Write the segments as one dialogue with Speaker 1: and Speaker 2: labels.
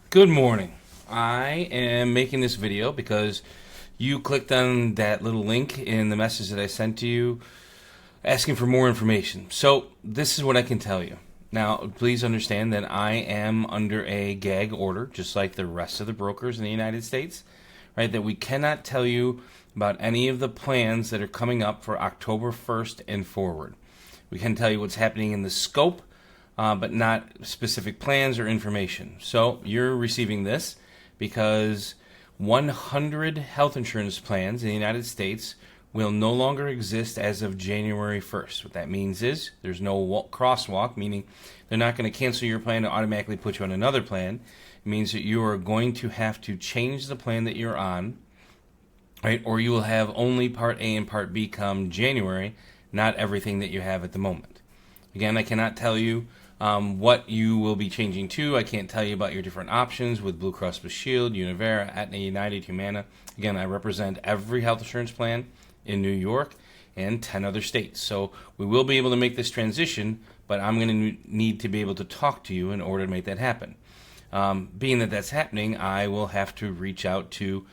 Speaker 1: Good morning. I am making this video because you clicked on that little link in the message that I sent to you asking for more information. So, this is what I can tell you. Now, please understand that I am under a gag order, just like the rest of the brokers in the United States, right? That we cannot tell you about any of the plans that are coming up for October 1st and forward. We can tell you what's happening in the scope, but not specific plans or information. So you're receiving this because 100 health insurance plans in the United States will no longer exist as of January 1st. What that means is there's no crosswalk, meaning they're not going to cancel your plan and automatically put you on another plan. It means that you are going to have to change the plan that you're on, right? Or you will have only Part A and Part B come January, not everything that you have at the moment. Again, I cannot tell you what you will be changing to. I can't tell you about your different options with Blue Cross Blue Shield, Univera, Aetna, United, Humana. Again, I represent every health insurance plan in New York and 10 other states. So we will be able to make this transition, but I'm going to need to be able to talk to you in order to make that happen. Being that that's happening, I will have to reach out to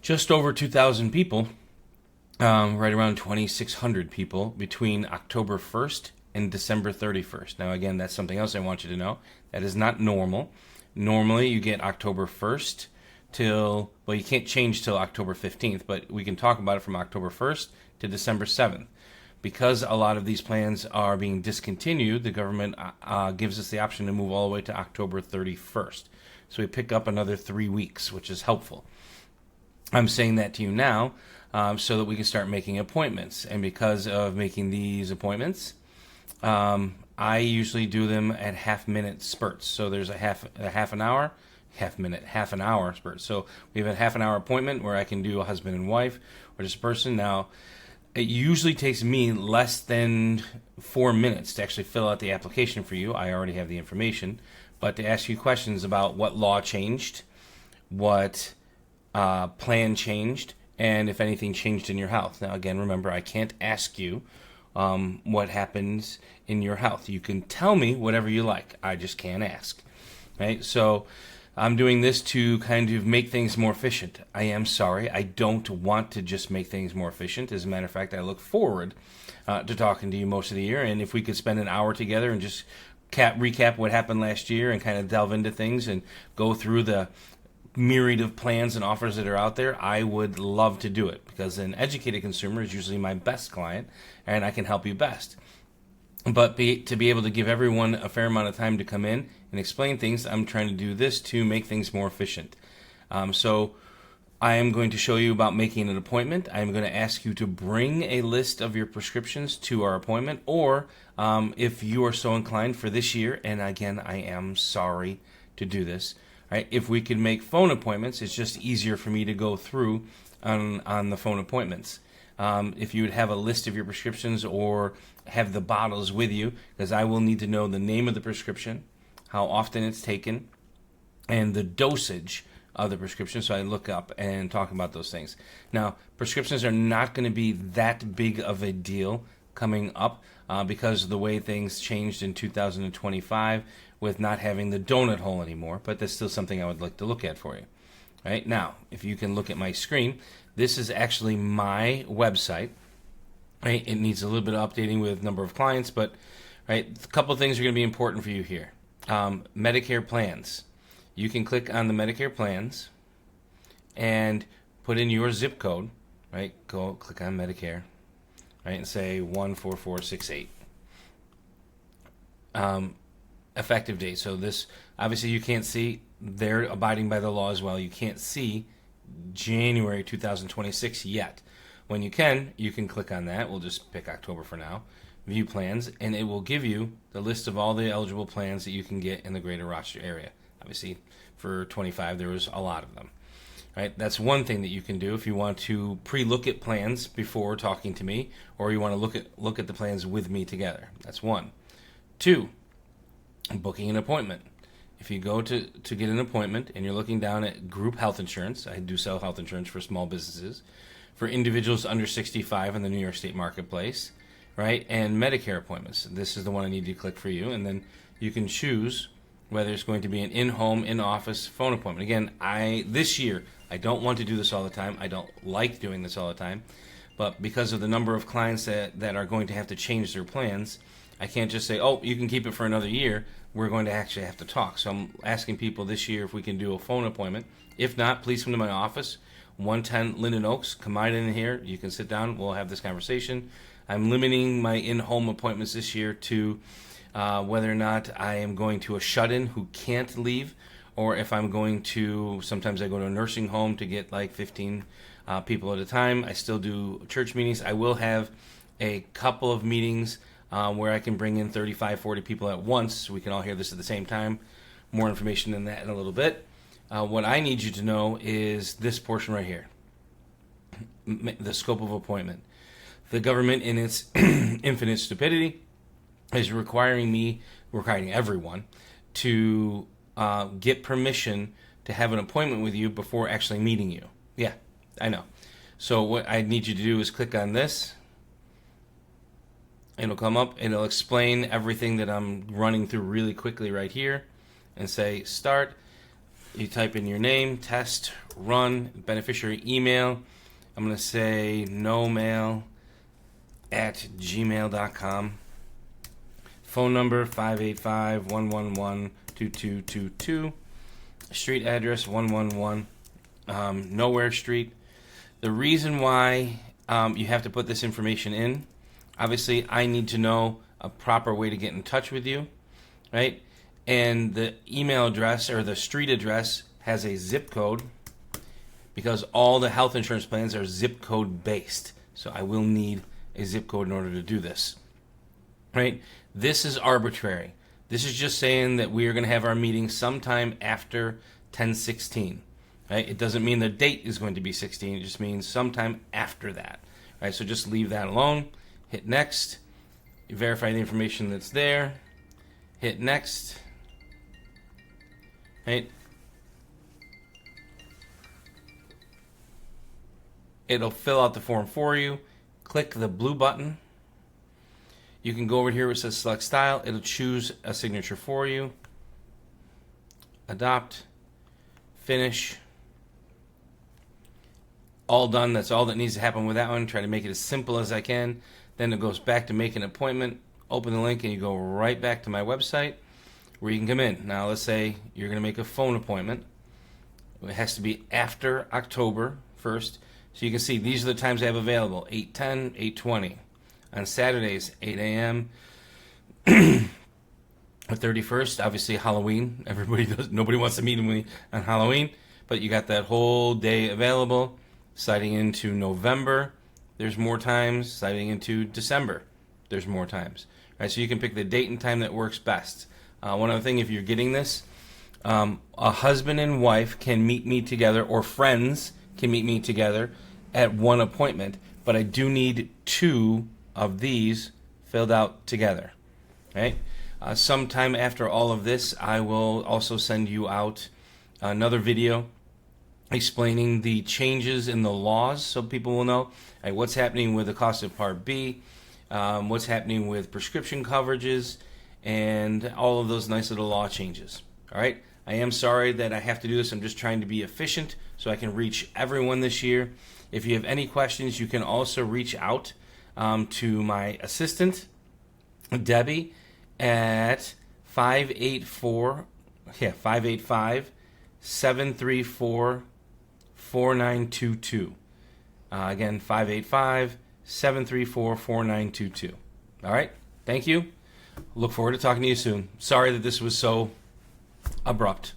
Speaker 1: just over 2,000 people, right around 2,600 people between October 1st and December 31st. Now, again, that's something else I want you to know. That is not normal. Normally, you get October 1st till, well, you can't change till October 15th, but we can talk about it from October 1st to December 7th. Because a lot of these plans are being discontinued, the government gives us the option to move all the way to October 31st. So we pick up another 3 weeks, which is helpful. I'm saying that to you now so that we can start making appointments. And because of making these appointments, I usually do them at half-minute spurts. So there's a half an hour spurt. So we have a half an hour appointment where I can do a husband and wife or just a person. Now, it usually takes me less than 4 minutes to actually fill out the application for you. I already have the information. But to ask you questions about what law changed, what plan changed, and if anything changed in your health. Now, again, remember, I can't ask you what happens in your health. You can tell me whatever you like. I just can't ask. Right? So I'm doing this to kind of make things more efficient. I am sorry. I don't want to just make things more efficient. As a matter of fact, I look forward to talking to you most of the year. And if we could spend an hour together and just recap what happened last year and kind of delve into things and go through the myriad of plans and offers that are out there, I would love to do it because an educated consumer is usually my best client and I can help you best. But to be able to give everyone a fair amount of time to come in and explain things, I'm trying to do this to make things more efficient. So I am going to show you about making an appointment. I'm going to ask you to bring a list of your prescriptions to our appointment, or if you are so inclined for this year, and again, I am sorry to do this, right? If we could make phone appointments, it's just easier for me to go through on the phone appointments. If you would have a list of your prescriptions or have the bottles with you, because I will need to know the name of the prescription, how often it's taken, and the dosage of the prescription, so I look up and talk about those things. Now, prescriptions are not going to be that big of a deal coming up because of the way things changed in 2025 with not having the donut hole anymore, but that's still something I would like to look at for you. Right now, if you can look at my screen, this is actually my website. Right, it needs a little bit of updating with number of clients, but right, a couple of things are going to be important for you here. Medicare plans. You can click on the Medicare plans and put in your zip code. Right, go click on Medicare. Right, and say 14468. Effective date. So this, obviously you can't see, they're abiding by the law as well. You can't see January 2026 yet. When you can click on that. We'll just pick October for now. View plans, and it will give you the list of all the eligible plans that you can get in the greater Rochester area. Obviously, for 25, there was a lot of them. Right? That's one thing that you can do if you want to pre-look at plans before talking to me, or you want to look at the plans with me together. That's one. Two, booking an appointment. If you go to get an appointment and you're looking down at group health insurance, I do sell health insurance for small businesses, for individuals under 65 in the New York State marketplace, right? And Medicare appointments. This is the one I need you to click for you, and then you can choose whether it's going to be an in-home, in-office phone appointment. Again, this year, I don't want to do this all the time. I don't like doing this all the time. But because of the number of clients that are going to have to change their plans, I can't just say, oh, you can keep it for another year. We're going to actually have to talk. So I'm asking people this year if we can do a phone appointment. If not, please come to my office, 110 Linden Oaks. Come right in here. You can sit down. We'll have this conversation. I'm limiting my in-home appointments this year to whether or not I am going to a shut-in who can't leave, or if I'm going to, sometimes I go to a nursing home to get like 15 people at a time. I still do church meetings. I will have a couple of meetings where I can bring in 35, 40 people at once so we can all hear this at the same time. More information than that in a little bit. What I need you to know is this portion right here, the scope of appointment. The government, in its infinite stupidity, is requiring everyone to get permission to have an appointment with you before actually meeting you. Yeah, I know. So what I need you to do is click on this. It'll come up. It'll explain everything that I'm running through really quickly right here, and say start. You type in your name, test, run, beneficiary email. I'm going to say nomail@gmail.com. Phone number 585-111-2222. Street address 111 Nowhere Street. The reason why you have to put this information in, obviously I need to know a proper way to get in touch with you, right? And the email address or the street address has a zip code because all the health insurance plans are zip code based. So I will need a zip code in order to do this, right? This is arbitrary. This is just saying that we are going to have our meeting sometime after 10/16. Right? It doesn't mean the date is going to be 16. It just means sometime after that. Right? So just leave that alone. Hit next. Verify the information that's there. Hit next. Right? It'll fill out the form for you. Click the blue button. You can go over here where it says select style. It'll choose a signature for you. Adopt. Finish. All done. That's all that needs to happen with that one. Try to make it as simple as I can. Then it goes back to make an appointment. Open the link and you go right back to my website where you can come in. Now let's say you're going to make a phone appointment. It has to be after October 1st. So you can see these are the times I have available. 8:10, 8:20. On Saturdays, 8 a.m. The 31st, obviously Halloween. Nobody wants to meet with me on Halloween, but you got that whole day available. Sliding into November, there's more times. Sliding into December, there's more times. Right, so you can pick the date and time that works best. One other thing, if you're getting this, a husband and wife can meet me together, or friends can meet me together at one appointment, but I do need 2 of these filled out together. Right? Sometime after all of this, I will also send you out another video explaining the changes in the laws so people will know what's happening with the cost of Part B, what's happening with prescription coverages, and all of those nice little law changes. All right? I am sorry that I have to do this. I'm just trying to be efficient so I can reach everyone this year. If you have any questions, you can also reach out to my assistant, Debbie, at 585-734-4922. Again, 585-734-4922. All right? Thank you. Look forward to talking to you soon. Sorry that this was so abrupt.